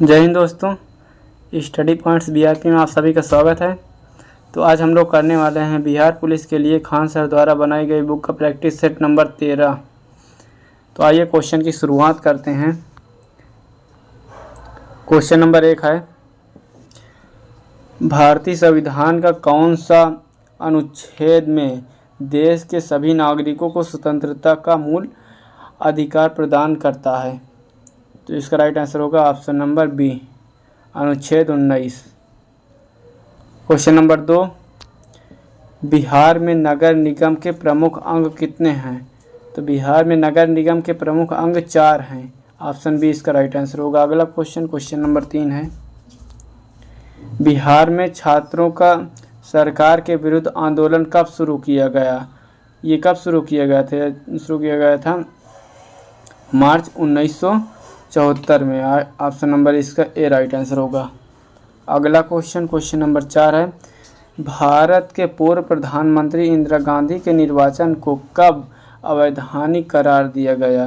जय हिंद दोस्तों, study points BRP में आप सभी का स्वागत है। तो आज हम लोग करने वाले हैं बिहार पुलिस के लिए खान सर द्वारा बनाई गई बुक का प्रैक्टिस सेट नंबर 13। तो आइए क्वेश्चन की शुरुआत करते हैं। क्वेश्चन नंबर 1 है, भारतीय संविधान का कौन सा अनुच्छेद में देश के सभी नागरिकों को स्वतंत्रता का मूल अधिकार प्रदान करता है? तो इसका राइट आंसर होगा ऑप्शन नंबर बी, अनुच्छेद 19। क्वेश्चन नंबर 2, बिहार में नगर निगम के प्रमुख अंग कितने हैं? तो बिहार में नगर निगम के प्रमुख अंग 4 हैं। ऑप्शन बी इसका राइट आंसर होगा। अगला क्वेश्चन नंबर 3 है, बिहार में छात्रों का सरकार के विरुद्ध आंदोलन कब शुरू किया गया? ये कब शुरू किया गया था मार्च 1974 में। ऑप्शन नंबर इसका ए राइट आंसर होगा। अगला क्वेश्चन नंबर 4 है, भारत के पूर्व प्रधानमंत्री इंदिरा गांधी के निर्वाचन को कब अवैधानिक करार दिया गया?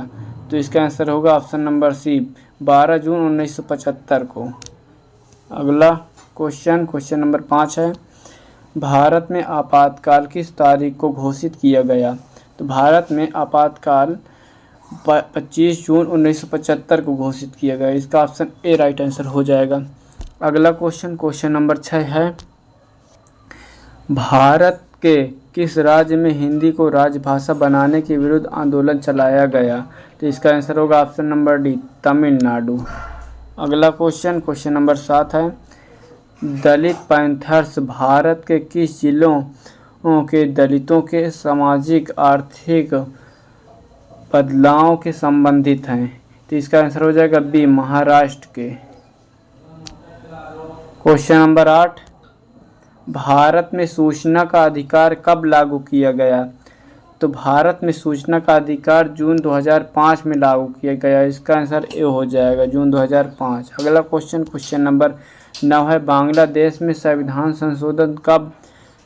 तो इसका आंसर होगा ऑप्शन नंबर सी, 12 जून 1975 को। अगला क्वेश्चन नंबर 5 है, भारत में आपातकाल किस तारीख को घोषित किया गया? तो भारत में आपातकाल 25 जून 1975 को घोषित किया गया। इसका ऑप्शन ए राइट आंसर हो जाएगा। अगला क्वेश्चन नंबर 6 है, भारत के किस राज्य में हिंदी को राजभाषा बनाने के विरुद्ध आंदोलन चलाया गया? तो इसका आंसर होगा ऑप्शन नंबर डी, तमिलनाडु। अगला क्वेश्चन नंबर 7 है, दलित पैंथर्स भारत के किस जिलों के दलितों के सामाजिक आर्थिक बदलाव के संबंधित हैं? तो इसका आंसर हो जाएगा बी, महाराष्ट्र के। क्वेश्चन नंबर 8, भारत में सूचना का अधिकार कब लागू किया गया? तो भारत में सूचना का अधिकार जून 2005 में लागू किया गया। इसका आंसर ए हो जाएगा, जून 2005। अगला क्वेश्चन नंबर 9 है, बांग्लादेश में संविधान संशोधन कब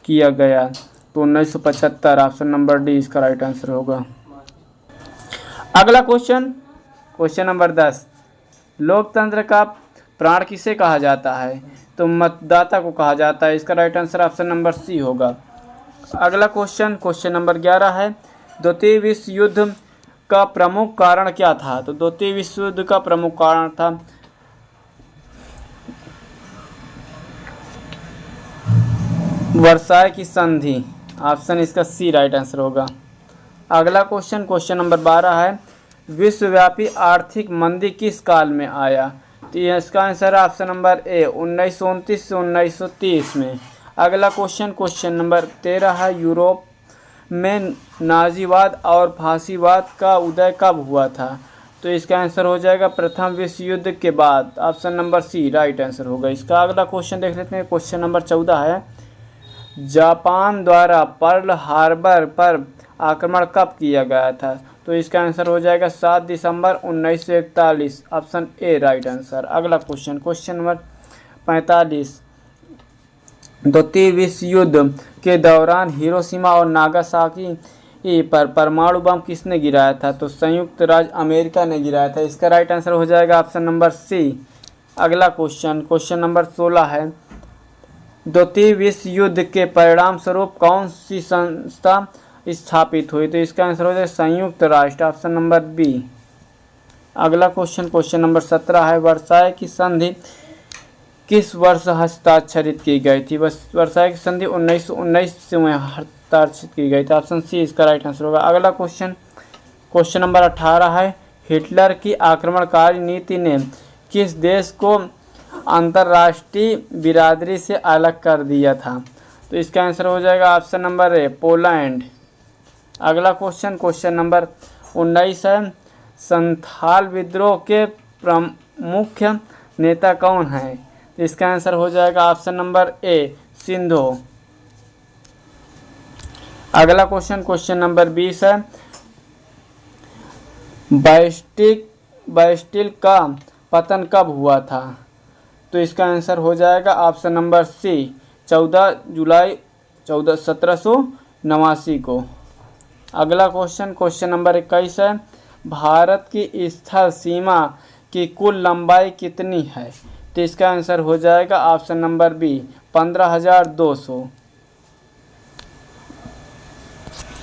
किया गया? तो 1975। ऑप्शन नंबर डी इसका राइट आंसर होगा। अगला क्वेश्चन नंबर 10, लोकतंत्र का प्राण किसे कहा जाता है? तो मतदाता को कहा जाता है। इसका right answer option number C होगा। अगला क्वेश्चन नंबर 11 है, द्वितीय विश्व युद्ध का प्रमुख कारण क्या था? तो द्वितीय विश्व युद्ध का प्रमुख कारण था वर्साय की संधि। ऑप्शन इसका सी राइट आंसर होगा। अगला क्वेश्चन नंबर 12 है, विश्वव्यापी आर्थिक मंदी किस काल में आया? तो इसका आंसर ऑप्शन नंबर ए, 1929 से 1930 में। अगला क्वेश्चन नंबर 13 है, यूरोप में नाजीवाद और फांसीवाद का उदय कब हुआ था? तो इसका आंसर हो जाएगा प्रथम विश्व युद्ध के बाद। Option number C right answer होगा इसका। अगला क्वेश्चन देख लेते हैं। क्वेश्चन नंबर 14 है, जापान द्वारा पर्ल हार्बर पर आक्रमण कब किया गया था? तो इसका आंसर हो जाएगा 7 दिसंबर 1941। Option A right answer. अगला क्वेश्चन नंबर 45, द्वितीय विश्व युद्ध के दौरान हिरोशिमा और नागासाकी पर परमाणु बम किसने गिराया था? तो संयुक्त राज्य अमेरिका ने गिराया था। इसका राइट आंसर हो जाएगा ऑप्शन नंबर सी। अगला क्वेश्चन नंबर 16 है, द्वितीय विश्व युद्ध के परिणाम स्वरूप कौन सी संस्था स्थापित हुई? तो इसका आंसर हो जाएगा संयुक्त राष्ट्र। Option number B. अगला क्वेश्चन नंबर 17 है, वर्साय की संधि किस वर्ष हस्ताक्षरित की गई थी? वर्साय की संधि 1919 में हस्ताक्षरित की गई थी। ऑप्शन सी इसका राइट आंसर होगा। अगला क्वेश्चन नंबर 18 है, हिटलर की आक्रमणकारी नीति ने किस देश को अंतर्राष्ट्रीय बिरादरी से अलग कर दिया था? तो इसका आंसर हो जाएगा ऑप्शन नंबर ए, पोलैंड। अगला क्वेश्चन नंबर 19 है, संथाल विद्रोह के प्रमुख नेता कौन है? इसका आंसर हो जाएगा ऑप्शन नंबर ए, सिंधु। अगला क्वेश्चन नंबर 20 है, बैस्टिल का पतन कब हुआ था? तो इसका आंसर हो जाएगा ऑप्शन नंबर सी, 14 जुलाई 1789 को। अगला क्वेश्चन नंबर 21 है, भारत की स्थल सीमा की कुल लंबाई कितनी है? तो इसका आंसर हो जाएगा ऑप्शन नंबर बी 15,200।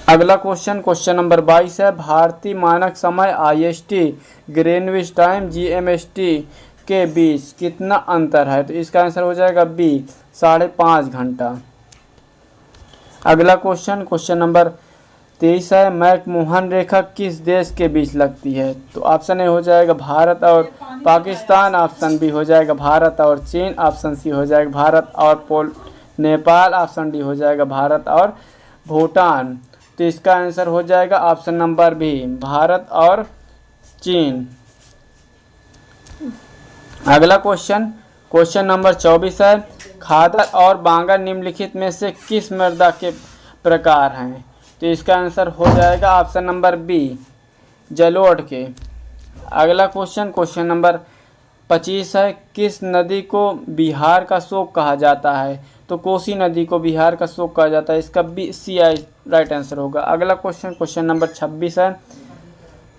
अगला क्वेश्चन नंबर 22 है, भारतीय मानक समय IST, ग्रीनविच टाइम, GMT के बीच कितना अंतर है? तो इसका आंसर हो जाएगा बी 5.5 घंटा। अगला क्वेश्चन नंबर 23 है, मैकमोहन रेखा किस देश के बीच लगती है? तो ऑप्शन ए हो जाएगा भारत और पाकिस्तान, ऑप्शन बी हो जाएगा भारत और चीन, ऑप्शन सी हो जाएगा भारत और नेपाल, ऑप्शन डी हो जाएगा भारत और भूटान। तो इसका आंसर हो जाएगा ऑप्शन नंबर बी भारत और चीन। अगला क्वेश्चन नंबर 24 है, खादर और बांगर निम्नलिखित में से किस मृदा के प्रकार हैं? तो इसका आंसर हो जाएगा ऑप्शन नंबर बी जलोढ़ के। अगला क्वेश्चन नंबर 25 है, किस नदी को बिहार का शोक कहा जाता है? तो कोसी नदी को बिहार का शोक कहा जाता है, इसका बी सी आई राइट आंसर होगा। अगला क्वेश्चन नंबर 26 है,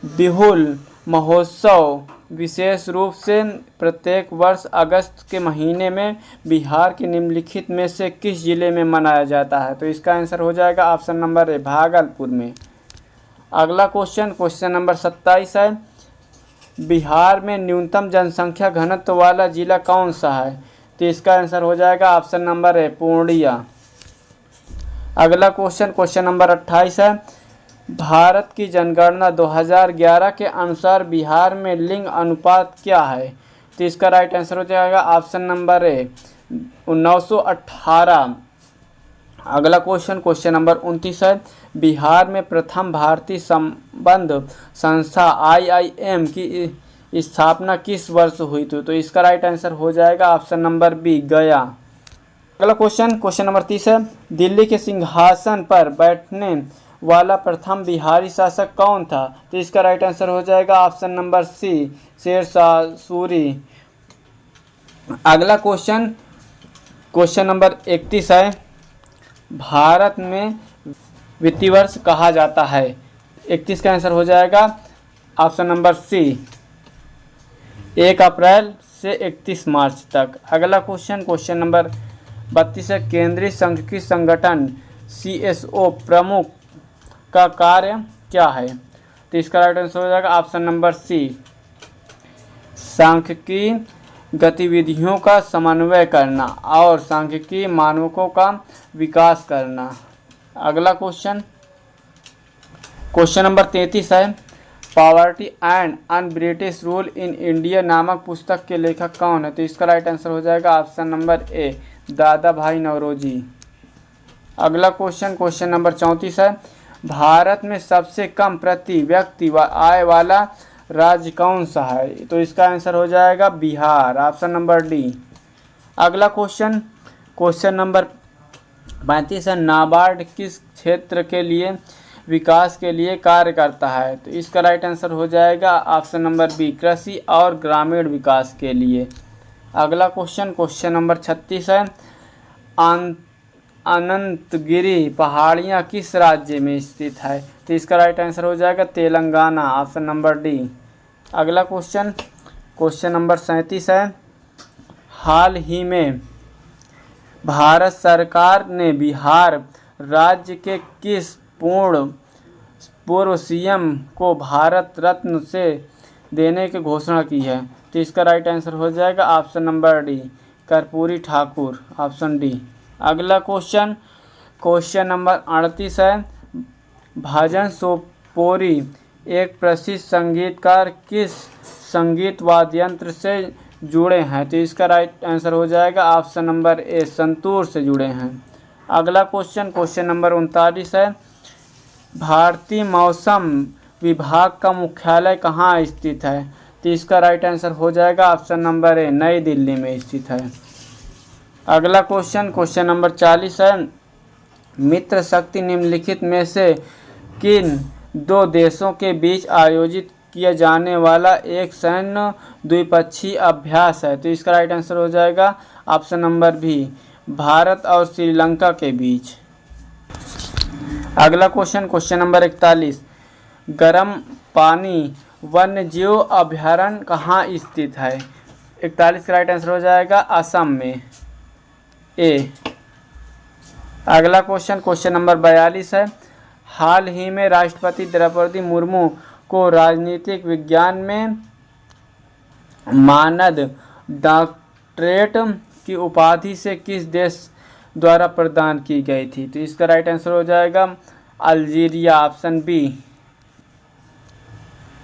बिहुल महोत्सव विशेष रूप से प्रत्येक वर्ष अगस्त के महीने में बिहार के निम्नलिखित में से किस जिले में मनाया जाता है? तो इसका आंसर हो जाएगा ऑप्शन नंबर ए भागलपुर में। अगला क्वेश्चन नंबर 27 है, बिहार में न्यूनतम जनसंख्या घनत्व वाला जिला कौन सा है? तो इसका आंसर हो जाएगा ऑप्शन नंबर ए पूर्णिया। अगला क्वेश्चन नंबर 28 है, भारत की जनगणना 2011 के अनुसार बिहार में लिंग अनुपात क्या है? तो इसका राइट आंसर हो जाएगा ऑप्शन नंबर ए 918। अगला क्वेश्चन नंबर 29 है, बिहार में प्रथम भारतीय संबंध संस्था IIM की स्थापना किस वर्ष हुई थी? तो इसका राइट आंसर हो जाएगा ऑप्शन नंबर बी गया। अगला क्वेश्चन नंबर 30 है, दिल्ली के सिंहासन पर बैठने वाला प्रथम बिहारी शासक कौन था? तो इसका राइट आंसर हो जाएगा option number C Sher Shah Suri. अगला क्वेश्चन नंबर 31 है, भारत में वित्तीय वर्ष कहा जाता है? 31 का आंसर हो जाएगा ऑप्शन नंबर सी 1 अप्रैल से 31 मार्च तक। अगला क्वेश्चन नंबर 32 है, केंद्रीय सांख्यिकी संगठन CSO प्रमुख का कार्य क्या है? तो इसका राइट आंसर हो जाएगा ऑप्शन नंबर सी सांख्यिकी गतिविधियों का समन्वय करना और सांख्यिकी मानकों का विकास करना। अगला क्वेश्चन नंबर 33 है, poverty and un British rule in India नामक पुस्तक के लेखक कौन है? तो इसका राइट आंसर हो जाएगा ऑप्शन नंबर ए दादा भाई नौरोजी। अगला क्वेश्चन नंबर 34 है, भारत में सबसे कम प्रति व्यक्ति आय वाला राज्य कौन सा है? तो इसका आंसर हो जाएगा बिहार, ऑप्शन नंबर डी। अगला क्वेश्चन नंबर 35 है, नाबार्ड किस क्षेत्र के लिए विकास के लिए कार्य करता है? तो इसका राइट आंसर हो जाएगा ऑप्शन नंबर बी कृषि और ग्रामीण विकास के लिए। अगला क्वेश्चन नंबर 36 है, अनंतगिरी पहाड़ियाँ किस राज्य में स्थित है? तो इसका राइट आंसर हो जाएगा तेलंगाना, ऑप्शन नंबर डी। अगला क्वेश्चन नंबर 37 है, हाल ही में भारत सरकार ने बिहार राज्य के किस पूर्व CM को भारत रत्न से देने की घोषणा की है? तो इसका राइट आंसर हो जाएगा option number D Karpoori Thakur, option D. अगला क्वेश्चन नंबर 38 है, भजन सोपोरी एक प्रसिद्ध संगीतकार किस संगीत वाद्य यंत्र से जुड़े हैं? तो इसका राइट आंसर हो जाएगा ऑप्शन नंबर ए संतूर से जुड़े हैं। अगला क्वेश्चन नंबर 39 है, भारतीय मौसम विभाग का मुख्यालय कहाँ स्थित है? तो इसका राइट आंसर हो जाएगा ऑप्शन नंबर ए नई दिल्ली में स्थित है। अगला क्वेश्चन नंबर 40 है, मित्र शक्ति निम्नलिखित में से किन दो देशों के बीच आयोजित किया जाने वाला एक सैन्य द्विपक्षीय अभ्यास है? तो इसका राइट आंसर हो जाएगा ऑप्शन नंबर बी भारत और श्रीलंका के बीच। अगला क्वेश्चन नंबर 41, गर्म पानी वन्यजीव अभयारण्य कहाँ स्थित है? 41 का राइट आंसर हो जाएगा असम में, ए। अगला क्वेश्चन नंबर 42 है। हाल ही में राष्ट्रपति द्रौपदी मुर्मू को राजनीतिक विज्ञान में मानद डॉक्टरेट की उपाधि से किस देश द्वारा प्रदान की गई थी? तो इसका राइट आंसर हो जाएगा अल्जीरिया, ऑप्शन बी।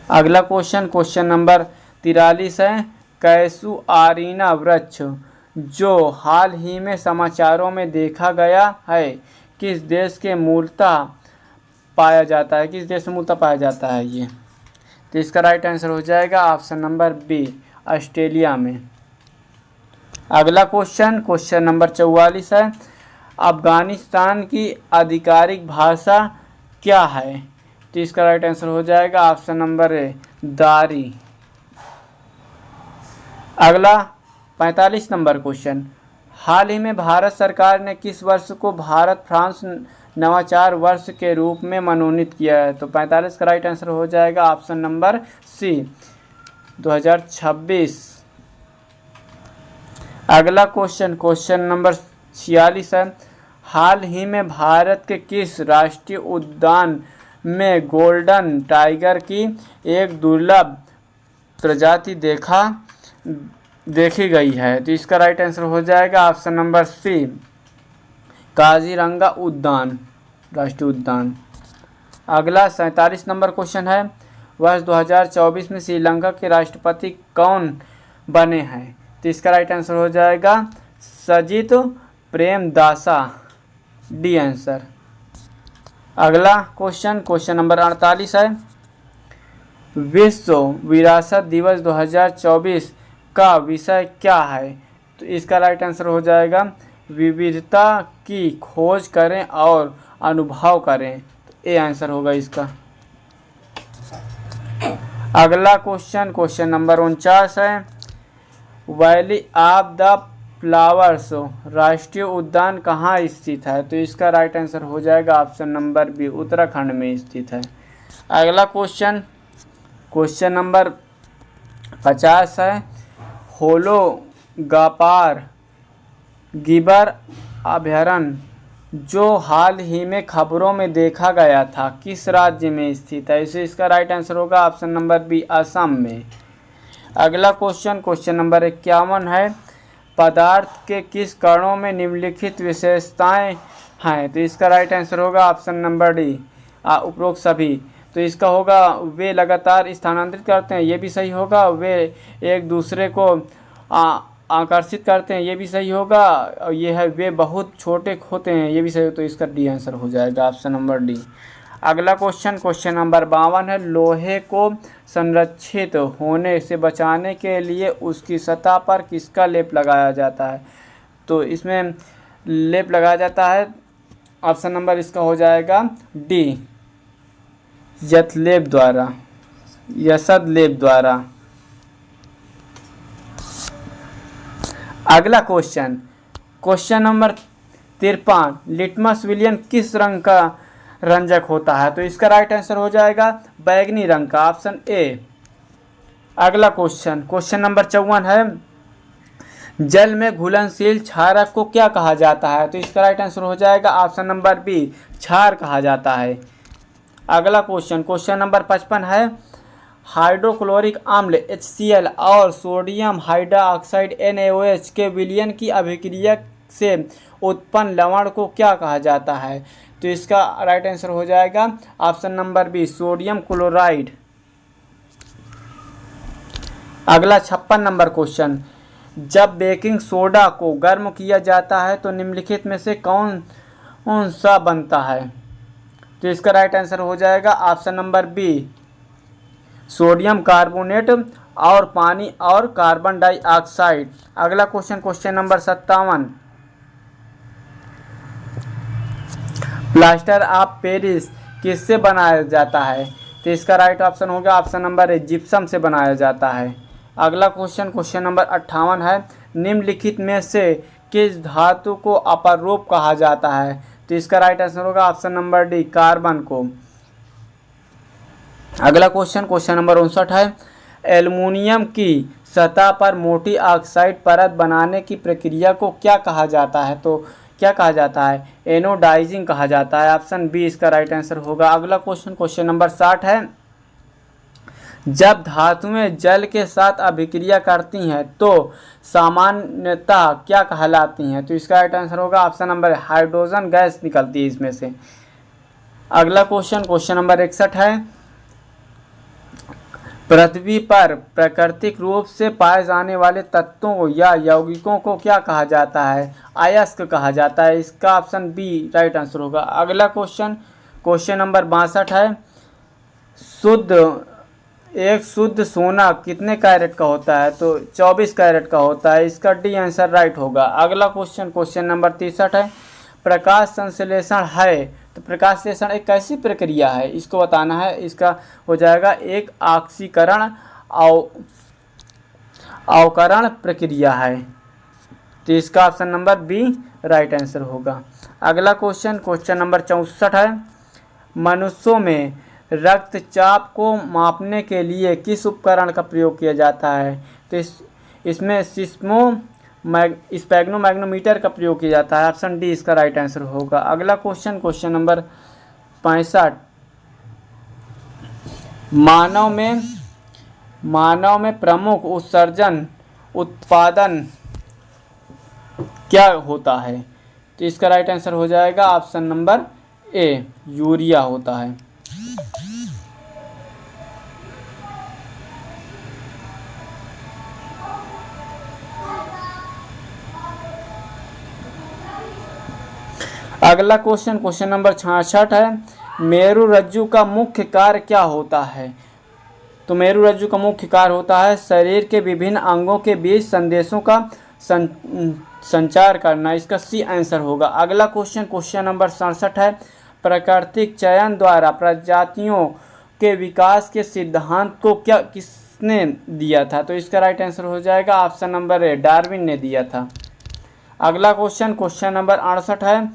अगला क्वेश्चन नंबर 43 है। कैसुआरीना वृक्ष जो हाल ही में समाचारों में देखा गया है किस देश के मूलतः पाया जाता है? किस देश में मूलतः पाया जाता है ये? तो इसका राइट आंसर हो जाएगा ऑप्शन नंबर बी, ऑस्ट्रेलिया में। अगला क्वेश्चन नंबर 44 है। अफगानिस्तान की आधिकारिक भाषा क्या है? तो इसका राइट आंसर हो जाएगा ऑप्शन नंबर ए, दारी। अगला 45 नंबर क्वेश्चन। हाल ही में भारत सरकार ने किस वर्ष को भारत फ्रांस नवाचार वर्ष के रूप में मनोनीत किया है? तो 45 का राइट आंसर हो जाएगा ऑप्शन नंबर सी, 2026। अगला क्वेश्चन नंबर 46 है। हाल ही में भारत के किस राष्ट्रीय उद्यान में गोल्डन टाइगर की एक दुर्लभ प्रजाति देखी गई है? तो इसका राइट आंसर हो जाएगा ऑप्शन नंबर सी, काजीरंगा उद्यान, राष्ट्रीय उद्यान। अगला 47 नंबर क्वेश्चन है। वर्ष 2024 में श्रीलंका के राष्ट्रपति कौन बने हैं? तो इसका राइट आंसर हो जाएगा सजित प्रेमदासा, डी आंसर। अगला क्वेश्चन नंबर 48 है। विश्व विरासत दिवस 2024 का विषय क्या है? तो इसका राइट आंसर हो जाएगा विविधता की खोज करें और अनुभव करें, तो ए आंसर होगा इसका। अगला क्वेश्चन नंबर 49 है। वैली ऑफ द फ्लावर्स राष्ट्रीय उद्यान कहाँ स्थित है? तो इसका राइट आंसर हो जाएगा ऑप्शन नंबर बी, उत्तराखंड में स्थित है। अगला क्वेश्चन नंबर 50 है। होलोगापार गिबर अभयारण्य जो हाल ही में खबरों में देखा गया था किस राज्य में स्थित है? इसे इसका राइट आंसर होगा ऑप्शन नंबर बी, असम में। अगला क्वेश्चन नंबर 51 है। पदार्थ के किस कणों में निम्नलिखित विशेषताएं हैं? तो इसका राइट आंसर होगा ऑप्शन नंबर डी, उपरोक्त सभी। तो इसका होगा वे लगातार स्थानांतरित करते हैं, ये भी सही होगा। वे एक दूसरे को आकर्षित करते हैं, ये भी सही होगा। और ये है वे बहुत छोटे होते हैं, ये भी सही हो। तो इसका डी आंसर हो जाएगा ऑप्शन नंबर डी। अगला क्वेश्चन नंबर 52 है। लोहे को संरक्षित होने से बचाने के लिए उसकी सतह पर किसका लेप लगाया जाता है? तो इसमें लेप लगाया जाता है, ऑप्शन नंबर इसका हो जाएगा डी, यथलेप द्वारा, यसद लेप द्वारा। अगला क्वेश्चन नंबर 53। लिटमस विलियन किस रंग का रंजक होता है? तो इसका राइट आंसर हो जाएगा बैगनी रंग का, ऑप्शन ए। अगला क्वेश्चन नंबर 54 है। जल में घुलनशील क्षारक को क्या कहा जाता है? तो इसका राइट आंसर हो जाएगा ऑप्शन नंबर बी, क्षार कहा जाता है। अगला क्वेश्चन नंबर 55 है। हाइड्रोक्लोरिक अम्ल HCl और सोडियम हाइड्रोक्साइड NaOH के विलयन की अभिक्रिया से उत्पन्न लवण को क्या कहा जाता है? तो इसका राइट आंसर हो जाएगा option number B, sodium chloride. अगला 56 नंबर क्वेश्चन। जब बेकिंग सोडा को गर्म किया जाता है तो निम्नलिखित में से कौन सा बनता है? तो इसका राइट आंसर हो जाएगा option number B, sodium carbonate और पानी और कार्बन डाइऑक्साइड। अगला question number 57। Plaster of Paris किससे बनाया जाता है? तो इसका राइट ऑप्शन होगा ऑप्शन नंबर ए, जिप्सम से बनाया जाता है। अगला क्वेश्चन नंबर 58 है। निम्नलिखित में से किस धातु को अपरूप कहा जाता है? तो इसका राइट आंसर होगा ऑप्शन नंबर डी, कार्बन को। अगला क्वेश्चन क्वेश्चन नंबर 59 है, एल्युमिनियम की सतह पर मोटी ऑक्साइड परत बनाने की प्रक्रिया को क्या कहा जाता है? तो क्या कहा जाता है? एनोडाइजिंग कहा जाता है। ऑप्शन बी इसका राइट आंसर होगा। अगला क्वेश्चन क्वेश्चन नंबर 60 है, जब धातुएं जल के साथ अभिक्रिया करती हैं तो सामान्यतः क्या कहलाती हैं? तो इसका राइट आंसर होगा ऑप्शन नंबर हाइड्रोजन गैस निकलती है इसमें से। अगला क्वेश्चन क्वेश्चन नंबर 61 है, पृथ्वी पर प्राकृतिक रूप से पाए जाने वाले तत्वों या यौगिकों को क्या कहा जाता है? अयस्क कहा जाता है। इसका ऑप्शन बी राइट आंसर होगा। अगला क्वेश्चन क्वेश्चन नंबर 62 है, एक शुद्ध सोना कितने कैरेट का होता है? तो 24 कैरेट का होता है। इसका डी आंसर राइट होगा। अगला क्वेश्चन क्वेश्चन नंबर 63 है, प्रकाश संश्लेषण है तो प्रकाश संश्लेषण एक कैसी प्रक्रिया है इसको बताना है। इसका हो जाएगा एक ऑक्सीकरण अवकरण प्रक्रिया है। तो इसका option number B right answer होगा। अगला क्वेश्चन क्वेश्चन नंबर 64 है, मनुष्यों में रक्तचाप को मापने के लिए किस उपकरण का प्रयोग किया जाता है? तो इसमें स्पेग्नोमैग्नोमीटर का प्रयोग किया जाता है। ऑप्शन डी इसका राइट आंसर होगा। अगला क्वेश्चन क्वेश्चन नंबर 65, मानव में प्रमुख उत्सर्जन उत्पादन क्या होता है? तो इसका राइट आंसर हो जाएगा ऑप्शन नंबर ए, यूरिया होता है। अगला क्वेश्चन क्वेश्चन नंबर 66 है, मेरुरज्जु का मुख्य कार्य क्या होता है? तो मेरुरज्जु का मुख्य कार्य होता है शरीर के विभिन्न अंगों के बीच संदेशों का संचार करना। इसका सी आंसर होगा। अगला क्वेश्चन क्वेश्चन नंबर 67 है, प्राकृतिक चयन द्वारा प्रजातियों के विकास के सिद्धांत को किसने दिया था? तो इसका राइट आंसर हो जाएगा ऑप्शन नंबर ए, डार्विन ने दिया था। अगला क्वेश्चन क्वेश्चन नंबर 68 है,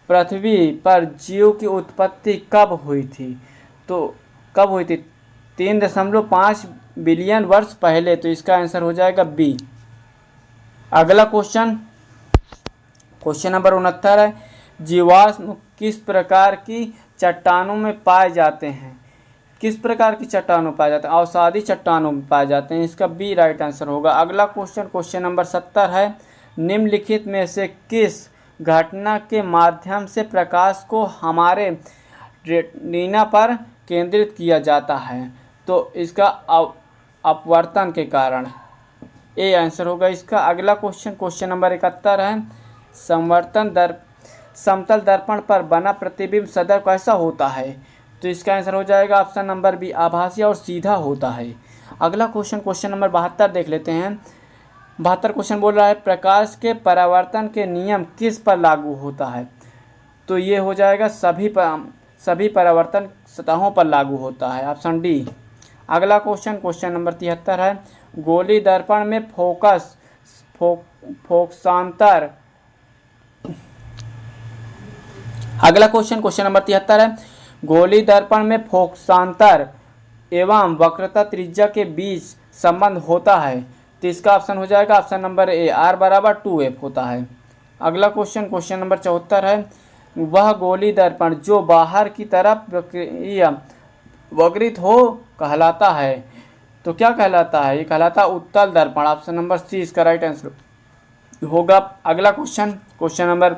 पृथ्वी पर जीव की उत्पत्ति कब हुई थी? तो कब हुई थी? 3.5 बिलियन वर्ष पहले। तो इसका आंसर हो जाएगा बी। अगला क्वेश्चन क्वेश्चन नंबर 69 है, जीवाश्म किस प्रकार की चट्टानों में पाए जाते हैं? किस प्रकार की चट्टानों में पाए जाते हैं? अवसादी चट्टानों में पाए जाते हैं। इसका बी राइट आंसर होगा। अगला क्वेश्चन क्वेश्चन नंबर 70 है, निम्नलिखित में से किस घटना के माध्यम से प्रकाश को हमारे रेटिना पर केंद्रित किया जाता है? तो इसका अपवर्तन के कारण, ए आंसर होगा इसका। अगला क्वेश्चन क्वेश्चन नंबर 71 है, समतल दर्पण पर बना प्रतिबिंब सदैव कैसा होता है? तो इसका आंसर हो जाएगा ऑप्शन नंबर बी, आभासी और सीधा होता है। अगला क्वेश्चन क्वेश्चन नंबर 72 देख लेते हैं। 72 क्वेश्चन बोल रहा है, प्रकाश के परावर्तन के नियम किस पर लागू होता है? तो ये हो जाएगा सभी परावर्तन सतहों पर लागू होता है। Option D. अगला क्वेश्चन क्वेश्चन नंबर 73 है, गोली दर्पण में फोकसांतर। अगला क्वेश्चन क्वेश्चन नंबर 73 है, गोली दर्पण में फोकसांतर एवं वक्रता त्रिज्या के बीच संबंध होता है। तो इसका ऑप्शन हो जाएगा ऑप्शन नंबर ए, R बराबर 2F होता है। अगला क्वेश्चन क्वेश्चन नंबर 74 है, वह गोली दर्पण जो बाहर की तरफ वक्रित हो कहलाता है। तो क्या कहलाता है? ये कहलाता है उत्तल दर्पण। ऑप्शन नंबर सी इसका राइट आंसर होगा। अगला क्वेश्चन क्वेश्चन नंबर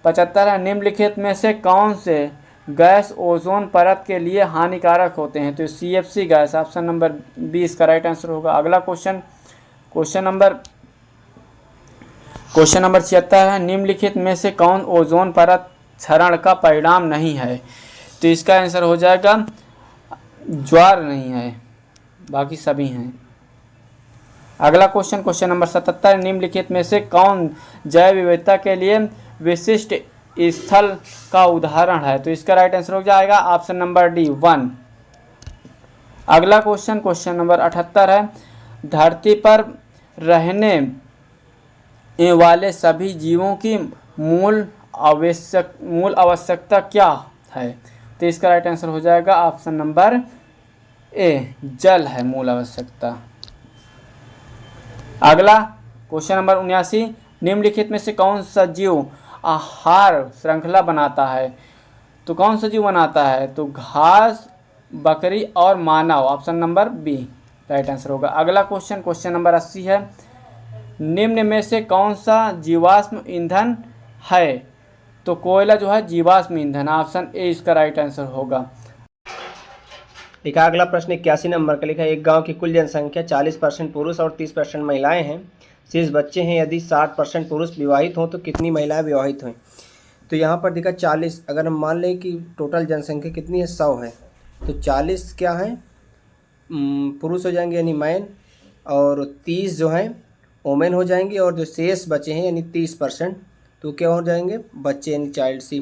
75 है, निम्नलिखित में से कौन से गैस ओजोन परत के लिए हानिकारक होते हैं? तो CFC gas. Option number B इसका राइट आंसर होगा। अगला क्वेश्चन क्वेश्चन नंबर 76 है, निम्नलिखित में से कौन ओजोन परत क्षरण का परिणाम नहीं है? तो इसका आंसर हो जाएगा ज्वार नहीं है, बाकी सभी हैं। अगला क्वेश्चन क्वेश्चन नंबर 77, निम्नलिखित में से कौन जैव विविधता के लिए विशिष्ट स्थल का उदाहरण है? तो इसका राइट आंसर हो जाएगा ऑप्शन नंबर डी, 1। अगला क्वेश्चन क्वेश्चन नंबर 78 है, धरती पर रहने वाले सभी जीवों की मूल आवश्यकता क्या है? तो इसका राइट आंसर हो जाएगा ऑप्शन नंबर ए जल है मूल आवश्यकता। अगला क्वेश्चन नंबर 79, निम्नलिखित में से कौन सा जीव आहार श्रृंखला बनाता है? तो कौन सा जीव बनाता है? तो घास, बकरी और मानव, option number B right answer होगा। अगला क्वेश्चन नंबर 80 है, निम्न में से कौन सा जीवाश्म ईंधन है? तो कोयला जो है जीवाश्म ईंधन, ऑप्शन ए इसका राइट आंसर होगा। लिखा अगला प्रश्न 81 नंबर का लिखा है, एक गांव की कुल जनसंख्या 40% पुरुष और 30% महिलाएं हैं, शेष बच्चे हैं, यदि 60% पुरुष विवाहित हों तो कितनी महिलाएं विवाहित हैं? तो यहाँ पर दिखा 40, अगर हम मान लें कि टोटल जनसंख्या कितनी है 100 है, तो 40 क्या है पुरुष हो जाएंगे यानी मैन, और 30 जो है वोमेन हो जाएंगे, और जो शेष बचे हैं यानी 30% तो क्या हो जाएंगे बच्चे यानी चाइल्ड सी।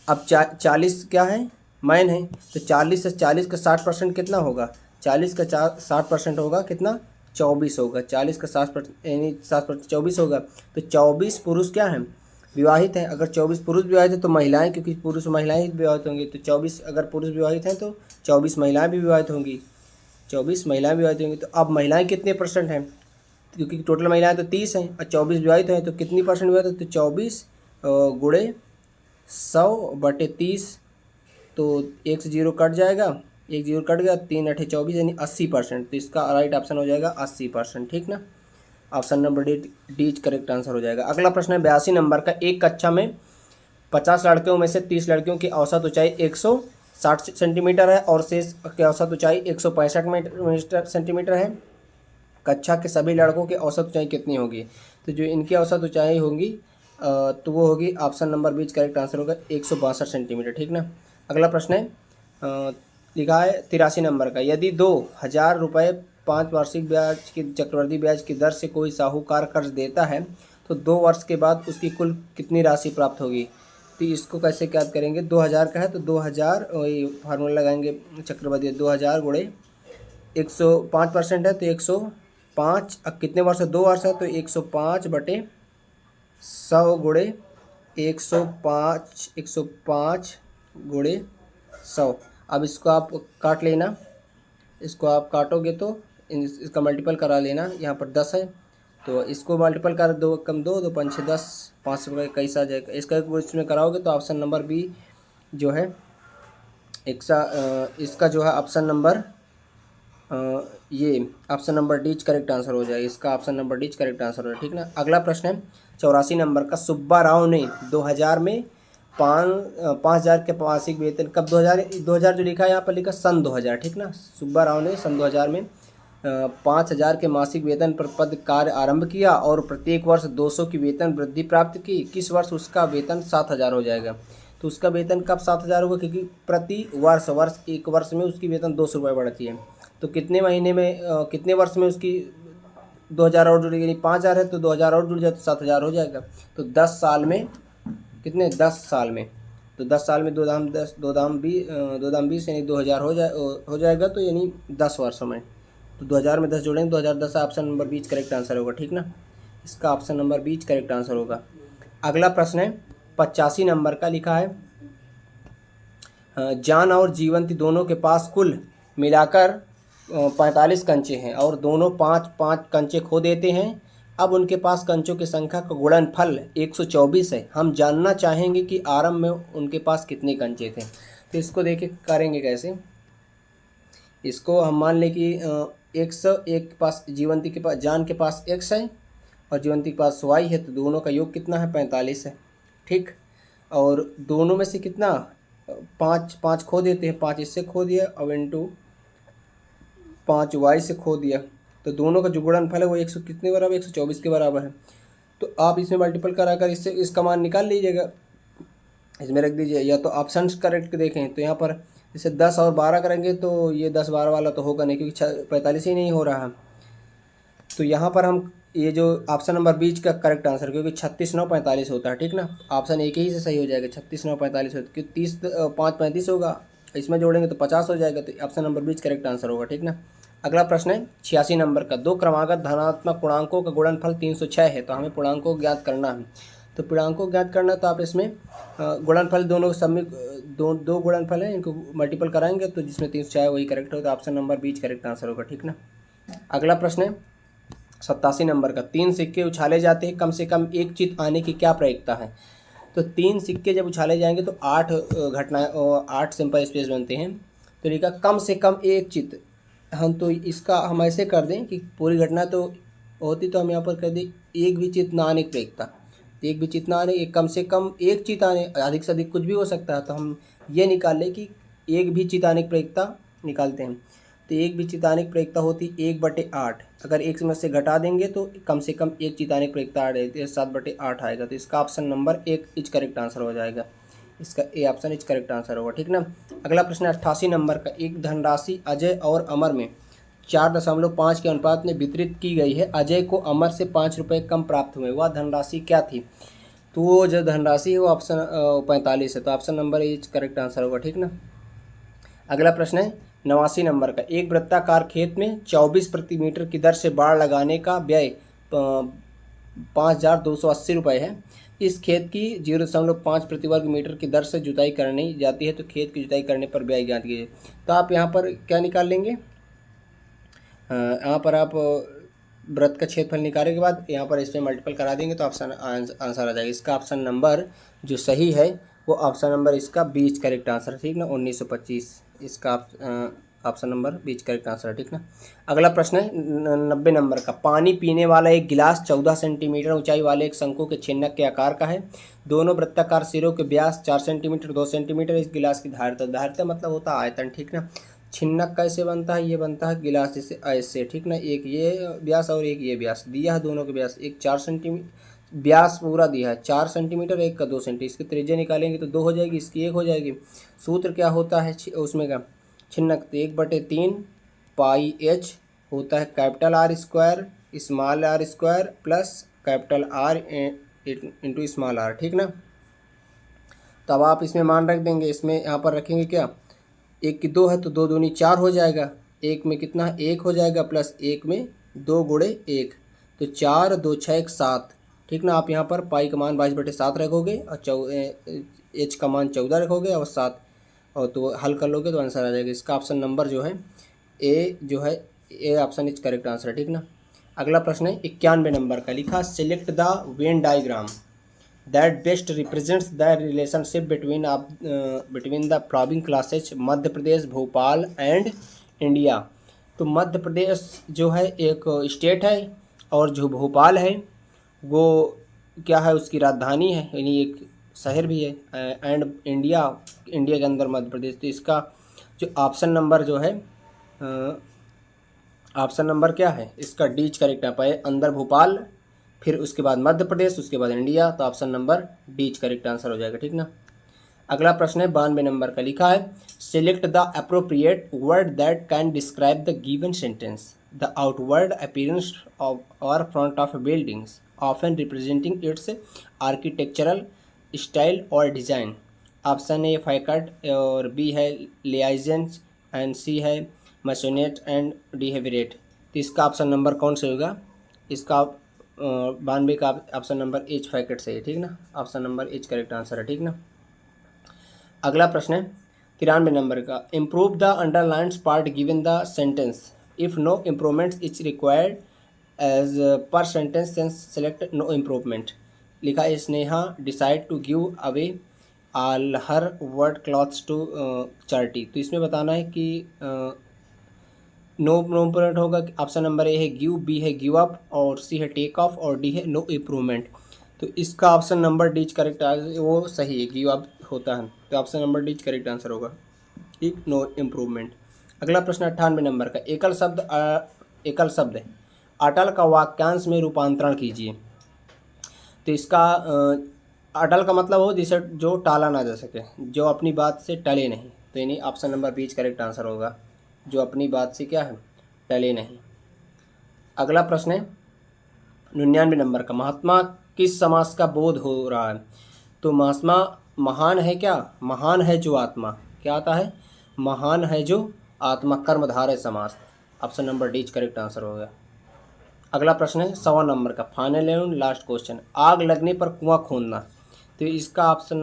अब 40 क्या है मैन है, तो 40 से 40 का 60% कितना होगा? 40 का 60% होगा कितना? 24 होगा। 40 का 60% यानी 60% 24 होगा। तो 24 पुरुष क्या हैं विवाहित हैं। अगर 24 पुरुष विवाहित हैं तो महिलाएं, क्योंकि पुरुष महिलाएं ही विवाहित होंगी, तो 24 अगर पुरुष विवाहित हैं तो 24 महिलाएं भी विवाहित होंगी, 24 महिलाएं विवाहित होंगी। तो अब महिलाएं कितने परसेंट हैं? क्योंकि टोटल महिलाएं तो 30 हैं और 24 विवाहित हैं, तो कितनी परसेंट विवाहित हैं? तो 24 गुणे 100/30, तो 1 से 0 कट जाएगा, 1 0 कट गया, 3 8 24 यानी 80%। तो इसका राइट ऑप्शन हो जाएगा 80%, ठीक ना। Option number D correct answer हो जाएगा। अगला प्रश्न है 82 नंबर का, एक कक्षा में 50 लड़कियों में से 30 लड़कियों की औसत ऊंचाई 160 सेंटीमीटर है और शेष की औसत ऊंचाई 165 सेंटीमीटर है। कक्षा के सभी लड़कों की औसत ऊंचाई कितनी होगी? तो जो इनकी औसत ऊंचाई होगी तो वो होगी option number B correct answer होगा 162 सेंटीमीटर, ठीक ना। अगला प्रश्न है लिखा है 83 नंबर का, यदि 2000 रुपये 5 वार्षिक ब्याज की चक्रवृद्धि ब्याज की दर से कोई साहूकार कर्ज देता है तो 2 वर्ष के बाद उसकी कुल कितनी राशि प्राप्त होगी? तो इसको कैसे याद करेंगे? 2000 का है तो 2000 वही फार्मूला लगाएंगे चक्रवृद्धि, 2000 गुणे 105% है तो 105। अब कितने वर्ष है? 2 वर्ष है तो 105/100 गुणे 105 गुणे 100। अब इसको आप काट लेना, इसको आप काटोगे तो इसका मल्टीपल करा लेना। यहाँ पर 10 है तो इसको मल्टीपल कर 2 कम 2 2 5 6 10 5 रुपये कैसा आ जाएगा? इसका इसमें कराओगे तो ऑप्शन नंबर बी जो है इसका जो है ऑप्शन नंबर ये option number D correct answer हो जाएगा। इसका option number D correct answer हो जाएगा, ठीक ना। अगला प्रश्न है 84 नंबर का, सुब्बा राव ने 2000 में 5000 के मासिक वेतन कब? 2000 जो लिखा है यहाँ पर लिखा सन 2000, ठीक ना। सुब्बा राव ने सन 2000 में 5000 के मासिक वेतन पर पद कार्य आरंभ किया और प्रत्येक वर्ष 200 की वेतन वृद्धि प्राप्त की। किस वर्ष उसका वेतन 7000 हो जाएगा? तो उसका वेतन कब 7000 होगा? क्योंकि प्रति वर्ष एक वर्ष में उसकी वेतन 200 रुपये बढ़ती है। तो कितने महीने में कितने वर्ष में उसकी 2000 और जुड़ेगी? यानी 5000 है तो 2000 और जुड़ जाए तो 7000 हो जाएगा। तो 10 साल में कितने? 10 साल में, तो 10 साल में 2 दाम 10 2 दाम 20 यानी 2000 हो जाएगा, तो यानी 10 वर्षों में। तो 2000 में 10 जोड़ेंगे 2010, option number B correct answer होगा, ठीक ना। इसका option number B correct answer होगा। अगला प्रश्न है 85 नंबर का, लिखा है जान और जीवंती दोनों के पास कुल मिलाकर 45 कंचे हैं और दोनों 5-5 कंचे खो देते हैं। अब उनके पास कंचों की संख्या का गुणनफल 124 है। हम जानना चाहेंगे कि आरंभ में उनके पास कितने कंचे थे। तो इसको देखिए करेंगे कैसे। इसको हम मान लें कि 101 के पास जीवंती के पास जान के पास x है और जीवंती के पास y है, तो दोनों का योग कितना है? 45 है, ठीक। और दोनों में से कितना 5 खो देते हैं, 5 इससे खो दिया और इंटू 5 y से खो दिया, तो दोनों का जो गुणनफल है वो 100 कितने बराबर? 124 के बराबर है। तो आप इसमें मल्टीपल कराकर इससे इसका मान निकाल लीजिएगा, इसमें रख दीजिए। या तो ऑप्शन करेक्ट देखें तो यहाँ पर जैसे 10 और 12 करेंगे तो ये 10 12 वाला तो होगा नहीं, क्योंकि 45 ही नहीं हो रहा। तो यहाँ पर हम ये जो ऑप्शन नंबर बीच का करेक्ट आंसर, क्योंकि 36 9 45 होता है, ठीक ना। ऑप्शन एक ही से सही हो जाएगा, 36 9 45 होता है, क्योंकि 30 5 35 होगा, इसमें जोड़ेंगे तो 50 हो जाएगा। तो ऑप्शन नंबर बीच करेक्ट आंसर होगा, ठीक ना। अगला प्रश्न है 86 नंबर का, 2 क्रमागत धनात्मक पूर्णांकों का गुणनफल 306 है, तो हमें पूर्णांकों को ज्ञात करना है। तो पूर्णांकों को ज्ञात करना, तो आप इसमें गुणनफल दोनों सब में दो गुणनफल हैं, इनको मल्टीपल कराएंगे तो जिसमें 300 आए वही करेक्ट होगा। तो ऑप्शन नंबर बीच करेक्ट आंसर होगा, ठीक ना। अगला प्रश्न है 87 नंबर का, 3 सिक्के उछाले जाते हैं, कम से कम एक चित आने की क्या प्रायिकता है। तो 3 सिक्के जब उछाले जाएंगे तो 8 घटनाएं 8 सिंपल स्पेस बनते हैं। तो लिखा कम से कम एक चित, हम तो इसका हम ऐसे कर दें कि पूरी घटना तो होती, तो हम यहाँ पर कर दें एक भी चित ना आने की प्रायिकता। एक भी चित ना आने, एक कम से कम एक चित आने, अधिक से अधिक कुछ भी हो सकता है, तो हम ये निकाल लें कि एक भी चित आने की प्रायिकता निकालते हैं। तो एक भी चित आने की प्रायिकता होती 1/8, अगर एक में से घटा देंगे तो कम से कम एक चित आने की प्रायिकता 7/8 आएगा। तो इसका option number 1 is correct answer हो जाएगा, इसका A option is correct answer होगा, ठीक ना। अगला प्रश्न 88 नंबर का, एक धनराशि अजय और अमर में 4.5 के अनुपात में वितरित की गई है। अजय को अमर से 5 रुपये कम प्राप्त हुए, वह धनराशि क्या थी। तो वो जो धनराशि है वो ऑप्शन 45 है, तो option number is correct answer होगा, ठीक ना। अगला प्रश्न है 89 नंबर का, एक वृत्ताकार खेत में 24 प्रति मीटर की दर से बाड़ लगाने का व्यय 5,280 रुपये है। इस खेत की 0.5 प्रति वर्ग मीटर की दर से जुताई करनी जाती है, तो खेत की जुताई करने पर व्यय ज्ञात कीजिए। तो आप यहाँ पर क्या निकाल लेंगे, यहाँ पर आप वृत्त का क्षेत्रफल निकालने के बाद यहाँ पर इसमें मल्टीपल करा देंगे तो ऑप्शन आंसर आ जाएगा। इसका ऑप्शन नंबर जो सही है वो ऑप्शन नंबर इसका बीच करेक्ट आंसर, ठीक ना, 1925 इसका ऑप्शन नंबर बीच करेक्ट आंसर है, ठीक ना। अगला प्रश्न है 90 नंबर का, पानी पीने वाला एक गिलास 14 सेंटीमीटर ऊंचाई वाले एक शंकु के छिन्नक के आकार का है। दोनों वृत्ताकार सिरों के व्यास 4 सेंटीमीटर 2 सेंटीमीटर। इस गिलास की धारिता मतलब होता है आयतन, ठीक ना। छिन्नक कैसे बनता है, ये बनता है गिलास जैसे ऐसे, ठीक ना। एक ये व्यास और एक ये व्यास दिया है, दोनों के व्यास एक 4 सेंटीमीटर व्यास पूरा दिया है 4 सेंटीमीटर, एक का 2 सेंटीमीटर। इसकी त्रिज्या निकालेंगे तो 2 हो जाएगी, इसकी 1 हो जाएगी। सूत्र क्या होता है उसमें का छिन्नक, 1/3 पाई एच होता है capital R square small R square plus capital R into small R, ठीक ना। तो अब आप इसमें मान रख देंगे, इसमें यहाँ पर रखेंगे क्या, 1 की 2 है तो 2 दूनी 4 हो जाएगा, 1 में कितना 1 हो जाएगा प्लस 1 में 2 गुणे 1, तो 4 2 6 1 7, ठीक ना। आप यहाँ पर पाई का मान 22/7 रखोगे और एच का मान 14 रखोगे और 7 और तो हल कर लोगे तो आंसर आ जाएगा। इसका ऑप्शन नंबर जो है ए जो है A option is correct answer है, ठीक ना। अगला प्रश्न है 91 नंबर का, लिखा select the Venn diagram that best represents the relationship between the following classes Madhya Pradesh, Bhopal and India. तो मध्य प्रदेश जो है एक स्टेट है और जो भोपाल है वो क्या है, उसकी राजधानी है, यानी एक शहर भी है, एंड इंडिया के अंदर मध्य प्रदेश। तो इसका जो ऑप्शन नंबर जो है ऑप्शन नंबर क्या है, इसका डीज करेक्ट आप है, अंदर भोपाल फिर उसके बाद मध्य प्रदेश उसके बाद इंडिया, तो ऑप्शन नंबर डीज करेक्ट आंसर हो जाएगा, ठीक ना। अगला प्रश्न है 92 नंबर का, लिखा है select the appropriate word that can describe the given sentence the outward appearance of और front of buildings often representing its architectural style और डिज़ाइन। ऑप्शन ए फैकट और बी है लियाजेंस एंड सी है मसोनेट एंड डी है विरेट। तो इसका ऑप्शन नंबर कौन से होगा, इसका 92 का ऑप्शन नंबर एच फैकट से है, ठीक ना। Option number H correct answer है, ठीक ना। अगला प्रश्न है 93 नंबर का, improve the underlined part given the sentence if no improvements is required as per sentence select no improvement. लिखा है Sneha decide to give away all her word clothes to charity. तो इसमें बताना है कि नो इम्प्रूवमेंट होगा, option number A है give, B है गिव अप और सी है टेक ऑफ और डी है नो इम्प्रूवमेंट। तो इसका ऑप्शन नंबर डी करेक्ट वो सही है, गिव अप होता है, तो option number D correct answer होगा, ठीक, नो इम्प्रूवमेंट। अगला प्रश्न 98 नंबर का, एकल शब्द है अटल का वाक्यांश में रूपांतरण कीजिए। तो इसका अटल का मतलब हो जिसे जो टाला ना जा सके, जो अपनी बात से टले नहीं, तो यानी ऑप्शन नंबर बीच करेक्ट आंसर होगा, जो अपनी बात से क्या है टले नहीं। अगला प्रश्न है 99 नंबर का, महात्मा किस समास का बोध हो रहा है। तो महात्मा महान है क्या, महान है जो आत्मा, क्या आता है महान है जो आत्मा, कर्मधारय समास, option number D correct answer होगा। अगला प्रश्न है 1.25 नंबर का, फाइनल एंड लास्ट क्वेश्चन। आग लगने पर कुआं खोदना, तो इसका ऑप्शन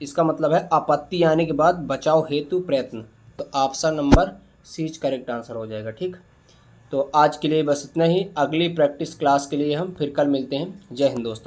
इसका मतलब है आपत्ति आने के बाद बचाव हेतु प्रयत्न। तो option number C correct answer हो जाएगा। ठीक, तो आज के लिए बस इतना ही। अगली प्रैक्टिस क्लास के लिए हम फिर कल मिलते हैं। जय हिंद दोस्तों।